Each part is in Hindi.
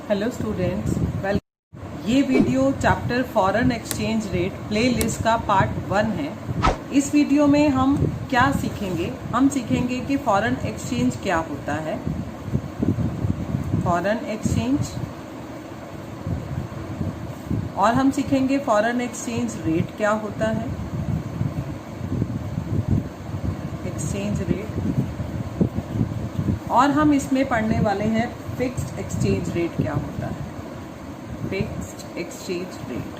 हेलो स्टूडेंट्स, ये video chapter foreign exchange rate playlist का पार्ट 1 है। इस वीडियो में हम क्या सीखेंगे? हम सीखेंगे कि फॉरेन एक्सचेंज क्या होता है, फॉरेन एक्सचेंज, और हम सीखेंगे फॉरेन एक्सचेंज रेट क्या होता है, एक्सचेंज रेट, और हम इसमें पढ़ने वाले हैं फिक्स्ड एक्सचेंज रेट क्या होता है, fixed exchange rate.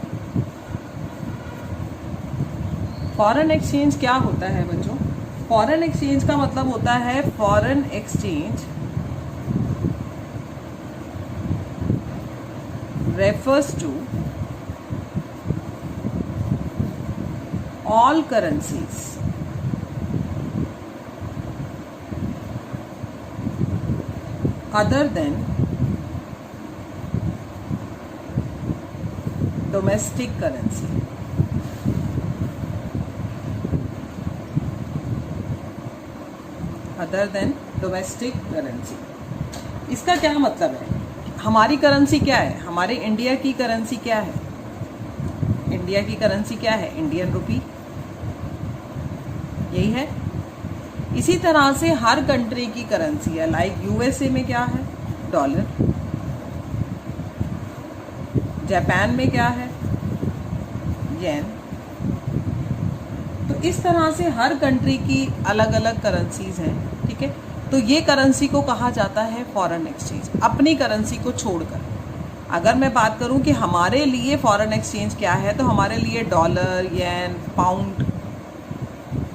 Foreign exchange क्या होता है बच्चों? फॉरेन एक्सचेंज का मतलब होता है foreign exchange refers to all currencies other than domestic currency. Other than domestic currency. इसका क्या मतलब है? हमारी करेंसी क्या है? हमारे इंडिया की करेंसी क्या है? इंडिया की करेंसी क्या है? इंडियन रुपी, यही है। इसी तरह से हर कंट्री की करेंसी है। लाइक यूएसए में क्या है? डॉलर। जापान में क्या है? येन। तो इस तरह से हर कंट्री की अलग अलग करेंसीज हैं, ठीक है। तो ये करेंसी को कहा जाता है फॉरेन एक्सचेंज, अपनी करेंसी को छोड़कर। अगर मैं बात करूं कि हमारे लिए फॉरेन एक्सचेंज क्या है, तो हमारे लिए डॉलर, येन, पाउंड,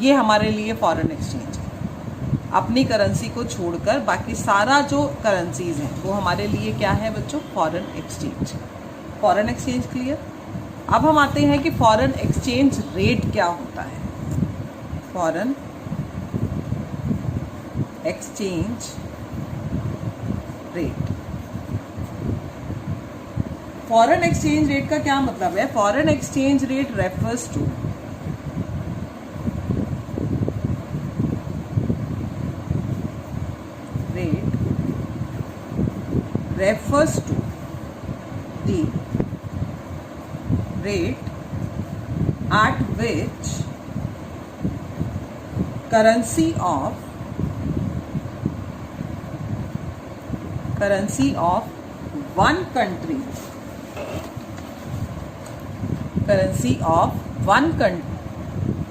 ये हमारे लिए फॉरेन एक्सचेंज है। अपनी करेंसी को छोड़कर बाकी सारा जो करेंसीज हैं वो हमारे लिए क्या है बच्चों? Foreign exchange. Foreign exchange clear? अब हम आते हैं कि फॉरेन एक्सचेंज रेट क्या होता है। Foreign exchange rate, foreign exchange rate का क्या मतलब है? Foreign exchange rate refers to refers to the rate at which currency of one country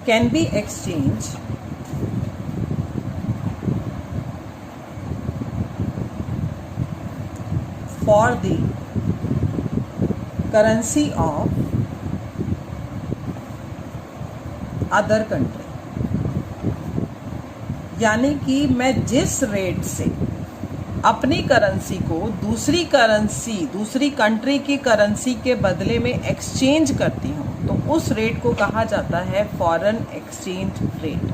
can be exchanged for the currency of other country। यानी कि मैं जिस रेट से अपनी करेंसी को दूसरी कंट्री की करेंसी के बदले में एक्सचेंज करती हूँ, तो उस रेट को कहा जाता है foreign exchange rate.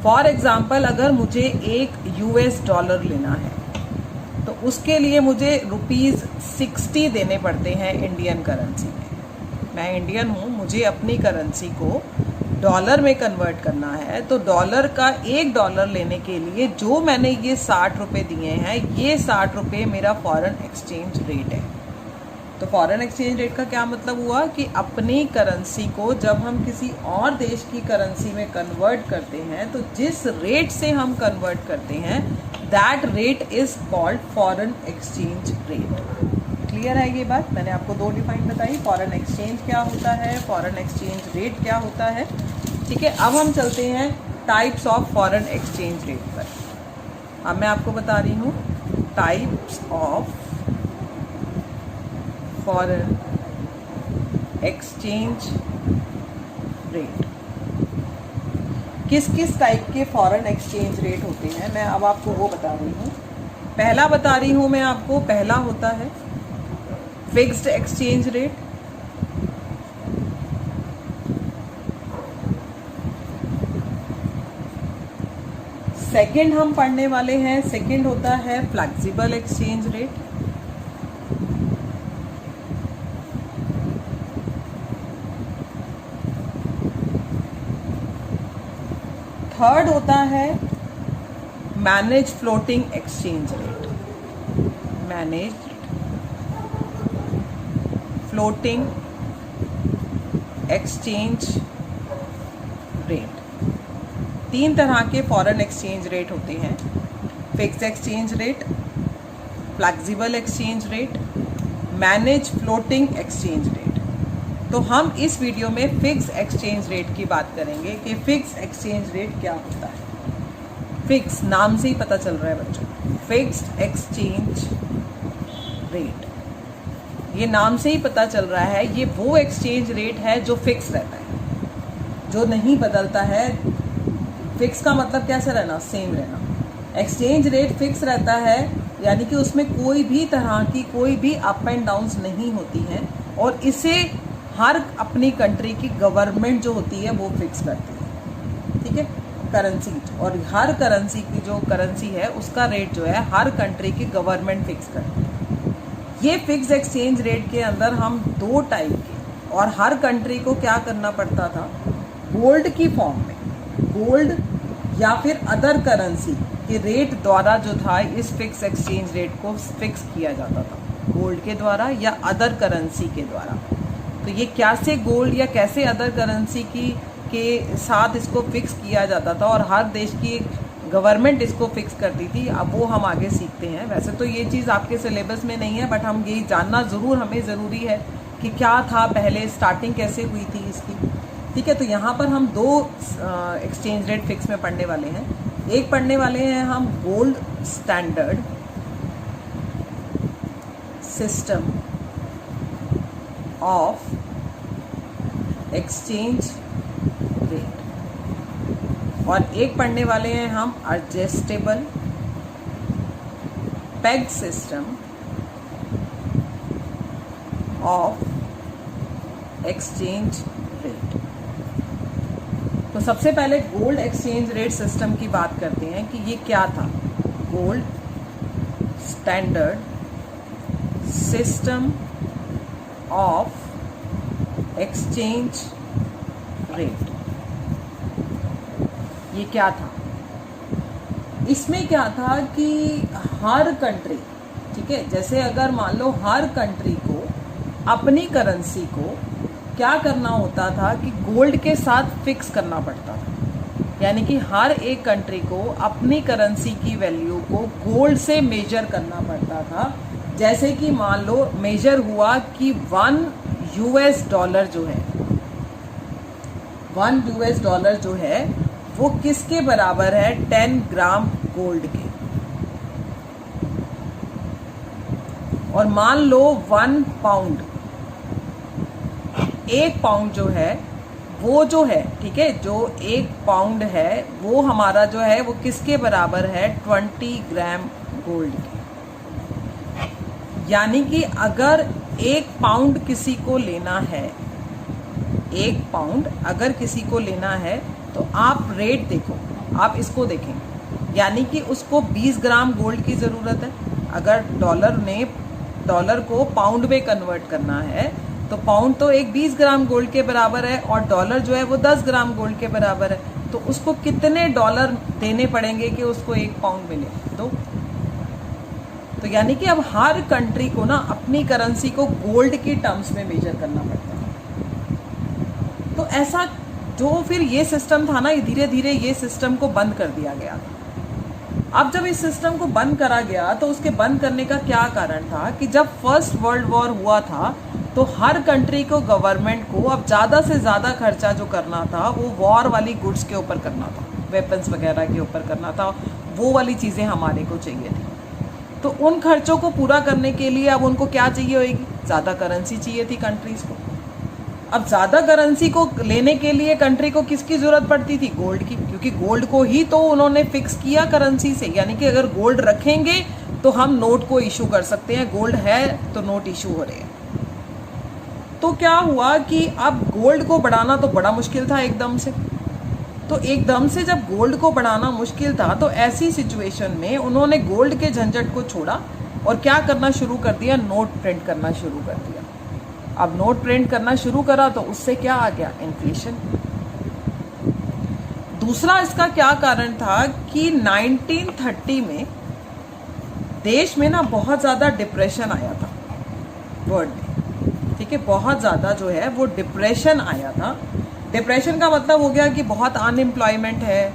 For example, अगर मुझे एक यूएस डॉलर लेना है तो उसके लिए मुझे ₹60 देने पड़ते हैं इंडियन करेंसी में। मैं इंडियन हूँ, मुझे अपनी करेंसी को डॉलर में कन्वर्ट करना है, तो डॉलर का $1 लेने के लिए जो मैंने ये ₹60 दिए हैं, ये ₹60 मेरा फॉरेन एक्सचेंज रेट है। तो फॉरेन एक्सचेंज रेट का क्या मतलब हुआ कि अपनी करेंसी को जब हम किसी और देश की करेंसी में कन्वर्ट करते हैं, तो जिस रेट से हम कन्वर्ट करते हैं, that rate is called foreign exchange rate. Clear है ये बात? मैंने आपको 2 डिफाइन बताई, फॉरेन एक्सचेंज क्या होता है, फॉरेन एक्सचेंज रेट क्या होता है, ठीक है। अब हम चलते हैं types of foreign exchange rate पर। अब मैं आपको बता रही हूँ types of foreign exchange rate. किस किस टाइप के फॉरेन एक्सचेंज रेट होते हैं, मैं अब आपको वो बता रही हूँ। पहला बता रही हूँ मैं आपको, पहला होता है फिक्स्ड एक्सचेंज रेट। सेकंड हम पढ़ने वाले हैं, सेकंड होता है फ्लेक्सिबल एक्सचेंज रेट। थर्ड होता है manage floating exchange rate, manage floating exchange rate. 3 तरह के फॉरेन एक्सचेंज रेट होते हैं, fix exchange rate, flexible exchange rate, manage floating exchange rate. तो हम इस वीडियो में फिक्स एक्सचेंज रेट की बात करेंगे कि फिक्स एक्सचेंज रेट क्या होता है। फिक्स नाम से ही पता चल रहा है बच्चों, फिक्स्ड एक्सचेंज रेट, ये नाम से ही पता चल रहा है ये वो एक्सचेंज रेट है जो फिक्स रहता है, जो नहीं बदलता है। फिक्स का मतलब कैसे रहना, सेम रहना। एक्सचेंज रेट फिक्स रहता है यानी कि उसमें कोई भी तरह की कोई भी अप एंड डाउन्स नहीं होती हैं, और इसे हर अपनी कंट्री की गवर्नमेंट जो होती है वो फिक्स करती है, ठीक है, करेंसी। और हर करेंसी की जो करेंसी है उसका रेट जो है हर कंट्री की गवर्नमेंट फिक्स करती है। ये फिक्स एक्सचेंज रेट के अंदर हम 2 टाइप के, और हर कंट्री को क्या करना पड़ता था, गोल्ड की फॉर्म में, गोल्ड या फिर अदर करेंसी के रेट द्वारा जो था इस फिक्स एक्सचेंज रेट को फिक्स किया जाता था, गोल्ड के द्वारा या अदर करेंसी के द्वारा। तो ये कैसे गोल्ड या कैसे अदर करेंसी के साथ इसको फिक्स किया जाता था और हर देश की गवर्नमेंट इसको फिक्स करती थी, अब वो हम आगे सीखते हैं। वैसे तो ये चीज़ आपके सिलेबस में नहीं है, बट हम ये जानना ज़रूर हमें ज़रूरी है कि क्या था पहले, स्टार्टिंग कैसे हुई थी इसकी, ठीक है। तो यहाँ पर हम 2 एक्सचेंज रेट फिक्स में पढ़ने वाले हैं। एक पढ़ने वाले हैं हम gold standard system of exchange rate, और एक पढ़ने वाले हैं हम adjustable peg system of exchange rate. तो सबसे पहले गोल्ड एक्सचेंज रेट सिस्टम की बात करते हैं कि ये क्या था। Gold standard system of exchange rate, ये क्या था। इसमें क्या था कि हर कंट्री, ठीक है, जैसे अगर मान लो हर कंट्री को अपनी करेंसी को क्या करना होता था कि गोल्ड के साथ फिक्स करना पड़ता था, यानी कि हर एक कंट्री को अपनी करेंसी की वैल्यू को गोल्ड से मेजर करना पड़ता था। जैसे कि मान लो मेजर हुआ कि 1 US डॉलर जो है, 1 US डॉलर जो है वो किसके बराबर है, 10 ग्राम गोल्ड के। और मान लो 1 पाउंड, 1 पाउंड जो है वो जो है, ठीक है, जो 1 पाउंड है वो हमारा जो है वो किसके बराबर है, 20 ग्राम गोल्ड के। यानी कि अगर 1 पाउंड किसी को लेना है, 1 पाउंड अगर किसी को लेना है तो आप रेट देखो, आप इसको देखें, यानी कि उसको 20 ग्राम गोल्ड की ज़रूरत है। अगर डॉलर को पाउंड में कन्वर्ट करना है तो पाउंड तो 20 ग्राम गोल्ड के बराबर है, और डॉलर जो है वो 10 ग्राम गोल्ड के बराबर है। तो उसको कितने डॉलर देने पड़ेंगे कि उसको 1 पाउंड मिले, 2। तो यानी कि अब हर कंट्री को ना अपनी करेंसी को गोल्ड की टर्म्स में मेजर करना पड़ता है। तो ऐसा जो फिर ये सिस्टम था ना, धीरे धीरे ये सिस्टम को बंद कर दिया गया। अब जब इस सिस्टम को बंद करा गया तो उसके बंद करने का क्या कारण था कि जब फर्स्ट वर्ल्ड वॉर हुआ था तो हर कंट्री को, गवर्नमेंट को अब ज़्यादा से ज़्यादा खर्चा जो करना था वो वॉर वाली गुड्स के ऊपर करना था, वेपन्स वगैरह के ऊपर करना था, वो वाली चीज़ें हमारे को चाहिए थी। तो उन खर्चों को पूरा करने के लिए अब उनको क्या चाहिए होगी, ज़्यादा करेंसी चाहिए थी कंट्रीज़ को। अब ज़्यादा करेंसी को लेने के लिए कंट्री को किसकी ज़रूरत पड़ती थी, गोल्ड की, क्योंकि गोल्ड को ही तो उन्होंने फिक्स किया करेंसी से। यानी कि अगर गोल्ड रखेंगे तो हम नोट को इशू कर सकते हैं, गोल्ड है तो नोट इशू हो रहे हैं। तो क्या हुआ कि अब गोल्ड को बढ़ाना तो बड़ा मुश्किल था एकदम से। तो एकदम से जब गोल्ड को बढ़ाना मुश्किल था तो ऐसी सिचुएशन में उन्होंने गोल्ड के झंझट को छोड़ा और क्या करना शुरू कर दिया, नोट प्रिंट करना शुरू कर दिया। अब नोट प्रिंट करना शुरू करा तो उससे क्या आ गया, इन्फ्लेशन। दूसरा इसका क्या कारण था कि 1930 में देश में ना बहुत ज़्यादा डिप्रेशन आया था वर्ल्ड में, ठीक ठीक है, बहुत ज़्यादा जो है वो डिप्रेशन आया था। डिप्रेशन का मतलब हो गया कि बहुत अनएम्प्लॉयमेंट है,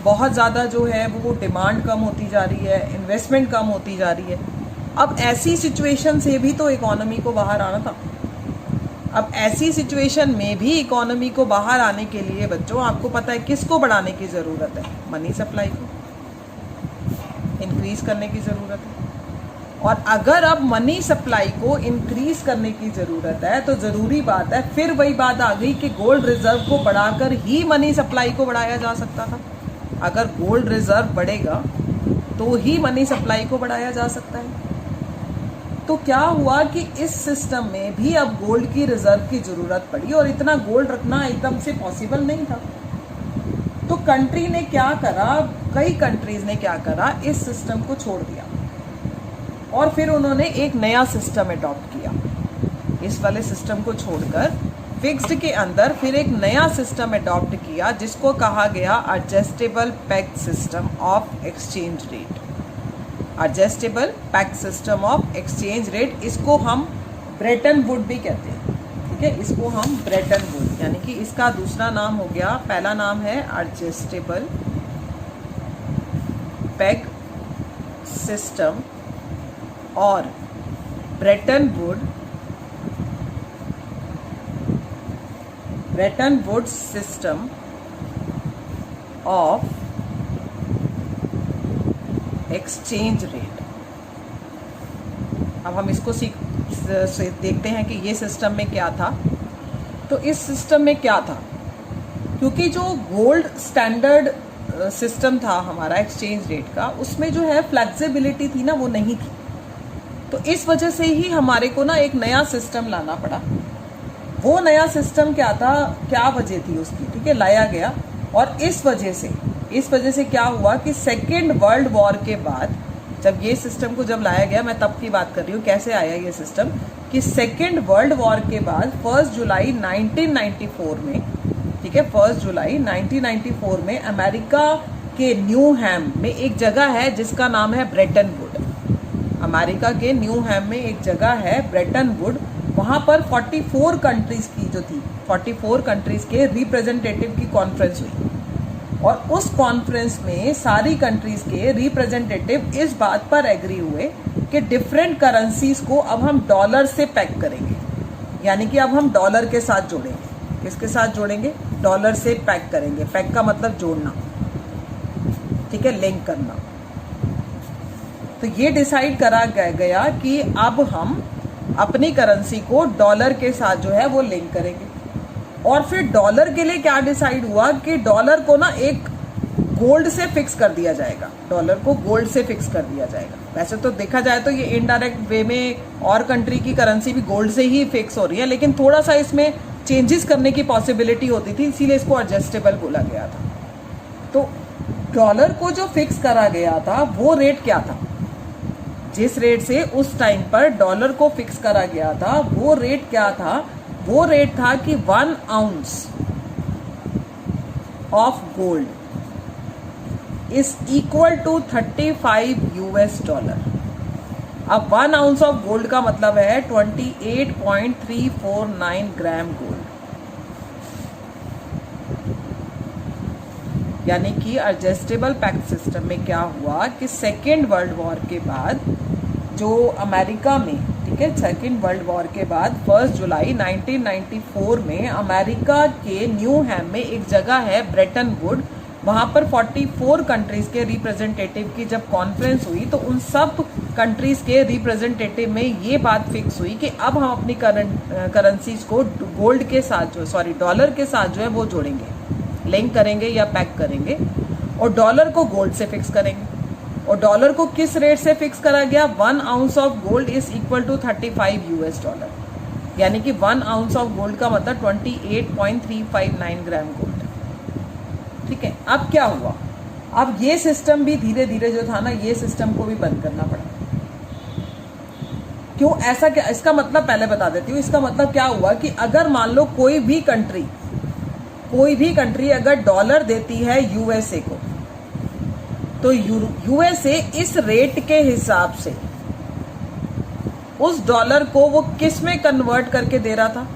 बहुत ज़्यादा जो है वो डिमांड कम होती जा रही है, इन्वेस्टमेंट कम होती जा रही है। अब ऐसी सिचुएशन से भी तो इकोनॉमी को बाहर आना था। अब ऐसी सिचुएशन में भी इकोनॉमी को बाहर आने के लिए बच्चों आपको पता है किसको बढ़ाने की ज़रूरत है? मनी सप्लाई को इंक्रीज करने की ज़रूरत है। और अगर अब मनी सप्लाई को इंक्रीज करने की ज़रूरत है तो ज़रूरी बात है, फिर वही बात आ गई कि गोल्ड रिजर्व को बढ़ाकर ही मनी सप्लाई को बढ़ाया जा सकता था। अगर गोल्ड रिजर्व बढ़ेगा तो ही मनी सप्लाई को बढ़ाया जा सकता है। तो क्या हुआ कि इस सिस्टम में भी अब गोल्ड की रिजर्व की ज़रूरत पड़ी और इतना गोल्ड रखना एकदम से पॉसिबल नहीं था। तो कंट्री ने क्या करा, कई कंट्रीज ने क्या करा, इस सिस्टम को छोड़ दिया और फिर उन्होंने एक नया सिस्टम अडॉप्ट किया। इस वाले सिस्टम को छोड़कर फिक्स्ड के अंदर फिर एक नया सिस्टम अडॉप्ट किया जिसको कहा गया adjustable peg system of exchange rate. Adjustable peg system of exchange rate, इसको हम ब्रेटन वुड भी कहते हैं। ठीक है, इसको हम ब्रेटन वुड, यानी कि इसका दूसरा नाम हो गया, पहला नाम है एडजस्टेबल पेग सिस्टम और Brayton would system of exchange rate. अब हम इसको देखते हैं कि ये सिस्टम में क्या था। तो इस सिस्टम में क्या था, क्योंकि जो गोल्ड स्टैंडर्ड सिस्टम था हमारा एक्सचेंज रेट का, उसमें जो है फ्लेक्सिबिलिटी थी ना, वो नहीं थी। तो इस वजह से ही हमारे को ना एक नया सिस्टम लाना पड़ा। वो नया सिस्टम क्या था, क्या वजह थी उसकी, ठीक है, लाया गया। और इस वजह से क्या हुआ कि सेकेंड वर्ल्ड वॉर के बाद जब ये सिस्टम को जब लाया गया, मैं तब की बात कर रही हूँ कैसे आया ये सिस्टम, कि सेकेंड वर्ल्ड वॉर के बाद 1 जुलाई 1994 में, ठीक है, 1 जुलाई 1994 में अमेरिका के न्यू हैम में एक जगह है जिसका नाम है ब्रेटन वुड। अमेरिका के न्यू हैम में एक जगह है ब्रेटन वुड। वहाँ पर 44 कंट्रीज की जो थी, 44 कंट्रीज के रिप्रेजेंटेटिव की कॉन्फ्रेंस हुई और उस कॉन्फ्रेंस में सारी कंट्रीज के रिप्रेजेंटेटिव इस बात पर एग्री हुए कि डिफरेंट करेंसीज को अब हम डॉलर से पैक करेंगे, यानी कि अब हम डॉलर के साथ जोड़ेंगे। किसके साथ जोड़ेंगे? डॉलर से पैक करेंगे। पैक का मतलब जोड़ना, ठीक है, लिंक करना। तो ये डिसाइड करा गया कि अब हम अपनी करेंसी को डॉलर के साथ जो है वो लिंक करेंगे। और फिर डॉलर के लिए क्या डिसाइड हुआ कि डॉलर को ना एक गोल्ड से फिक्स कर दिया जाएगा। डॉलर को गोल्ड से फिक्स कर दिया जाएगा। वैसे तो देखा जाए तो ये इनडायरेक्ट वे में और कंट्री की करेंसी भी गोल्ड से ही फिक्स हो रही है, लेकिन थोड़ा सा इसमें चेंजेस करने की पॉसिबिलिटी होती थी, इसीलिए इसको एडजस्टेबल बोला गया था। तो डॉलर को जो फिक्स करा गया था वो रेट क्या था, जिस रेट से उस टाइम पर डॉलर को फिक्स करा गया था वो रेट क्या था? वो रेट था कि 1 ounce of gold is equal to 35 US dollar. अब 1 आउंस ऑफ गोल्ड का मतलब है 28.349 ग्राम गोल्ड, यानी कि एडजस्टेबल पैक्ट सिस्टम में क्या हुआ कि सेकेंड वर्ल्ड वॉर के बाद जो अमेरिका में, ठीक है, सेकेंड वर्ल्ड वॉर के बाद 1 जुलाई 1994 में अमेरिका के न्यू हैम में एक जगह है ब्रेटन वुड। वहाँ पर 44 कंट्रीज के रिप्रेजेंटेटिव की जब कॉन्फ्रेंस हुई तो उन सब कंट्रीज के रिप्रेजेंटेटिव में ये बात फिक्स हुई कि अब हम अपनी करेंसीज को गोल्ड के साथ डॉलर के साथ जो है वो जोड़ेंगे, लिंक करेंगे या पैक करेंगे और डॉलर को गोल्ड से फिक्स करेंगे। और डॉलर को किस रेट से फिक्स करा गया? 1 ounce of gold is equal to 35 US dollar, यानी कि 1 आउंस ऑफ गोल्ड का मतलब 28.359 ग्राम गोल्ड। ठीक है, अब क्या हुआ? अब ये सिस्टम भी धीरे धीरे जो था ना, ये सिस्टम को भी बंद करना पड़ा। क्यों ऐसा? क्या इसका मतलब पहले बता देती हूँ। इसका मतलब क्या हुआ कि अगर मान लो कोई भी कंट्री अगर डॉलर देती है USA को, तो USA इस रेट के हिसाब से उस डॉलर को वो किस में कन्वर्ट करके दे रहा था?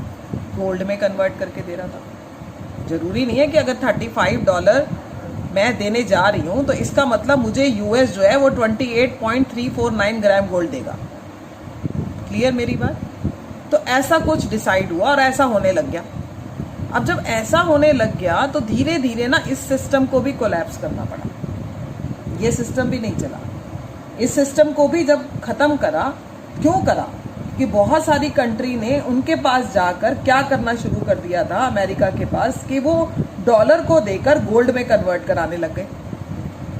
गोल्ड में कन्वर्ट करके दे रहा था। जरूरी नहीं है कि अगर $35 मैं देने जा रही हूँ तो इसका मतलब मुझे यूएस जो है वो 28.349 ग्राम गोल्ड देगा। क्लियर मेरी बात? तो ऐसा कुछ डिसाइड हुआ और ऐसा होने लग गया। अब जब ऐसा होने लग गया तो धीरे धीरे ना इस सिस्टम को भी कोलैप्स करना पड़ा। ये सिस्टम भी नहीं चला। इस सिस्टम को भी जब खत्म करा, क्यों करा? कि बहुत सारी कंट्री ने उनके पास जाकर क्या करना शुरू कर दिया था, अमेरिका के पास, कि वो डॉलर को देकर गोल्ड में कन्वर्ट कराने लग गए।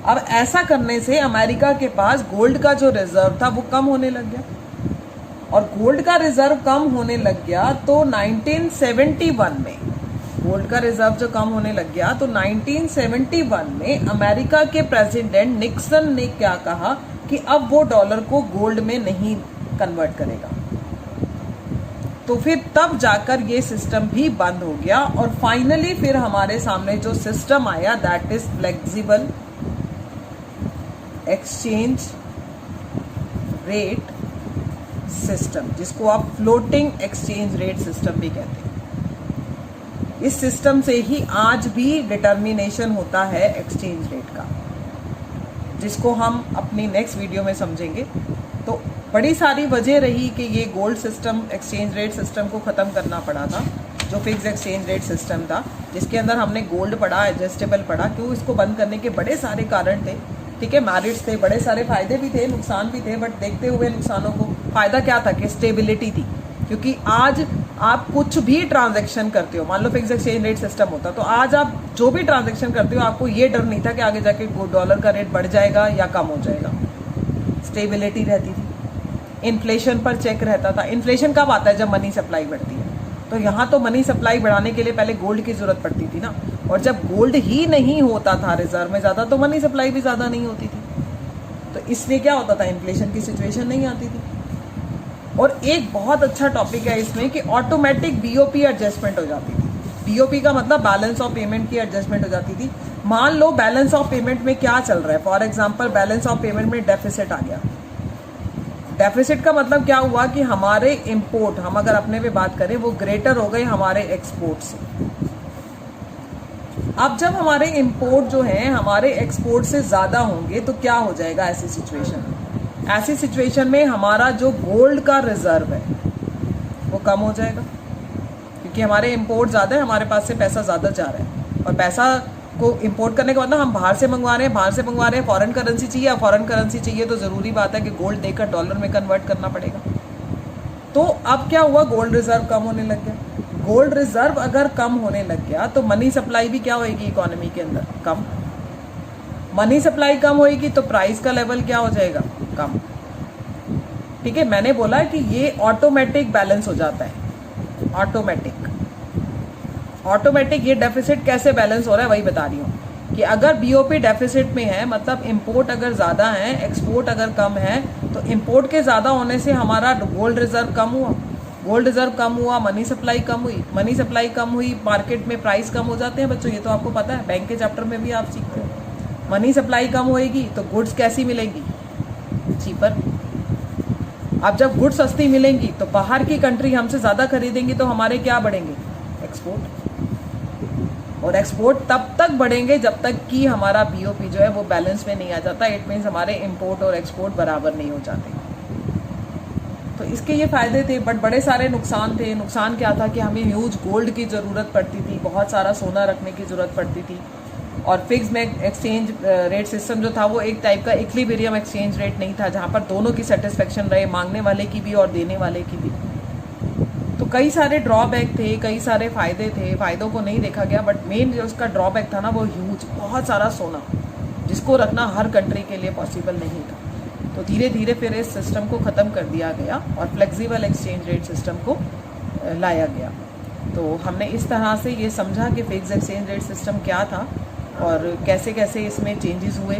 अब ऐसा करने से अमेरिका के पास गोल्ड का जो रिजर्व था वो कम होने लग गया, और गोल्ड का रिजर्व कम होने लग गया तो 1971 में गोल्ड का रिजर्व जो कम होने लग गया तो 1971 में अमेरिका के प्रेसिडेंट निक्सन ने क्या कहा कि अब वो डॉलर को गोल्ड में नहीं कन्वर्ट करेगा। तो फिर तब जाकर ये सिस्टम भी बंद हो गया, और फाइनली फिर हमारे सामने जो सिस्टम आया that is flexible exchange rate system, जिसको आप फ्लोटिंग एक्सचेंज रेट सिस्टम भी कहते हैं। इस सिस्टम से ही आज भी डिटर्मिनेशन होता है एक्सचेंज रेट का, जिसको हम अपनी नेक्स्ट वीडियो में समझेंगे। तो बड़ी सारी वजह रही कि ये gold system, exchange rate system को ख़त्म करना पड़ा था, जो फिक्स एक्सचेंज रेट सिस्टम था, जिसके अंदर हमने गोल्ड पढ़ा, एडजस्टेबल पढ़ा। क्यों? इसको बंद करने के बड़े सारे कारण थे, ठीक है, मैरिट्स थे, बड़े सारे फायदे भी थे, नुकसान भी थे, बट देखते हुए नुकसानों को, फायदा क्या था कि स्टेबिलिटी थी। क्योंकि आज आप कुछ भी ट्रांजैक्शन करते हो, मान लो फिक्स एक्सचेंज रेट सिस्टम होता तो आज आप जो भी ट्रांजैक्शन करते हो आपको ये डर नहीं था कि आगे जाके डॉलर का रेट बढ़ जाएगा या कम हो जाएगा। स्टेबिलिटी रहती थी, इन्फ्लेशन पर चेक रहता था। इन्फ्लेशन कब आता है? जब मनी सप्लाई बढ़ती है। तो यहाँ तो मनी सप्लाई बढ़ाने के लिए पहले गोल्ड की जरूरत पड़ती थी ना, और जब गोल्ड ही नहीं होता था रिजर्व में ज़्यादा तो मनी सप्लाई भी ज़्यादा नहीं होती थी। तो इसलिए क्या होता था? इन्फ्लेशन की सिचुएशन नहीं आती थी। और एक बहुत अच्छा टॉपिक है इसमें कि ऑटोमेटिक बीओपी एडजस्टमेंट हो जाती थी। बीओपी का मतलब बैलेंस ऑफ पेमेंट की एडजस्टमेंट हो जाती थी। मान लो बैलेंस ऑफ पेमेंट में क्या चल रहा है, for example balance of payment में डेफिसिट आ गया। डेफिसिट का मतलब क्या हुआ कि हमारे इंपोर्ट, हम अगर अपने पे बात करें, वो ग्रेटर हो गए हमारे एक्सपोर्ट से। अब जब हमारे इंपोर्ट जो है हमारे एक्सपोर्ट से ज्यादा होंगे तो क्या हो जाएगा ऐसी सिचुएशन में? ऐसी सिचुएशन में हमारा जो गोल्ड का रिजर्व है वो कम हो जाएगा, क्योंकि हमारे इंपोर्ट ज़्यादा है, हमारे पास से पैसा ज़्यादा जा रहा है। और पैसा को इंपोर्ट करने का मतलब हम बाहर से मंगवा रहे हैं, फॉरेन करेंसी चाहिए। अब फॉरेन करेंसी चाहिए तो ज़रूरी बात है कि गोल्ड देकर डॉलर में कन्वर्ट करना पड़ेगा। तो अब क्या हुआ? गोल्ड रिजर्व कम होने लग गया। गोल्ड रिजर्व अगर कम होने लग गया तो मनी सप्लाई भी क्या होगी इकोनॉमी के अंदर? कम। मनी सप्लाई कम होगी तो प्राइस का लेवल क्या हो जाएगा? कम। ठीक है, मैंने बोला कि ये ऑटोमेटिक बैलेंस हो जाता है। ऑटोमेटिक ये डेफिसिट कैसे बैलेंस हो रहा है वही बता रही हूँ कि अगर बीओपी डेफिसिट में है, मतलब इंपोर्ट अगर ज़्यादा है, एक्सपोर्ट अगर कम है, तो इंपोर्ट के ज़्यादा होने से हमारा गोल्ड रिजर्व कम हुआ, गोल्ड रिजर्व कम हुआ, मनी सप्लाई कम हुई, मनी सप्लाई कम हुई, मार्केट में प्राइस कम हो जाते हैं बच्चों, ये तो आपको पता है, बैंक के चैप्टर में भी आप सीखते हो। मनी सप्लाई कम होएगी तो गुड्स कैसी मिलेंगी? चीपर। अब जब गुड्स सस्ती मिलेंगी तो बाहर की कंट्री हमसे ज़्यादा खरीदेंगी तो हमारे क्या बढ़ेंगे? एक्सपोर्ट। और एक्सपोर्ट तब तक बढ़ेंगे जब तक कि हमारा बीओपी जो है वो बैलेंस में नहीं आ जाता। इट मीन्स हमारे इंपोर्ट और एक्सपोर्ट बराबर नहीं हो जाते। तो इसके ये फायदे थे, बट बड़े सारे नुकसान थे। नुकसान क्या था कि हमें ह्यूज गोल्ड की ज़रूरत पड़ती थी, बहुत सारा सोना रखने की ज़रूरत पड़ती थी, और फिक्स में एक्सचेंज रेट सिस्टम जो था वो एक टाइप का इक्विलिब्रियम एक्सचेंज रेट नहीं था, जहाँ पर दोनों की सेटिस्फेक्शन रहे, मांगने वाले की भी और देने वाले की भी। तो कई सारे ड्रॉबैक थे, कई सारे फायदे थे, फायदों को नहीं देखा गया, बट मेन जो उसका ड्रॉबैक था ना वो ह्यूज, बहुत सारा सोना, जिसको रखना हर कंट्री के लिए पॉसिबल नहीं था। तो धीरे धीरे फिर इस सिस्टम को ख़त्म कर दिया गया और फ्लेक्सिबल एक्सचेंज रेट सिस्टम को लाया गया। तो हमने इस तरह से ये समझा कि फिक्स एक्सचेंज रेट सिस्टम क्या था और कैसे कैसे इसमें चेंजेस हुए,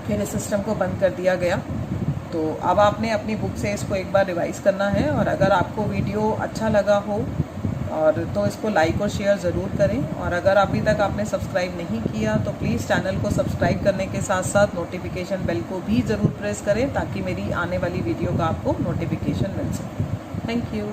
फिर इस सिस्टम को बंद कर दिया गया। तो अब आपने अपनी बुक से इसको एक बार रिवाइज़ करना है, और अगर आपको वीडियो अच्छा लगा हो और तो इसको लाइक और शेयर ज़रूर करें। और अगर अभी तक आपने सब्सक्राइब नहीं किया तो प्लीज़ चैनल को सब्सक्राइब करने के साथ साथ नोटिफिकेशन बेल को भी ज़रूर प्रेस करें ताकि मेरी आने वाली वीडियो का आपको नोटिफिकेशन मिल सके। Thank you.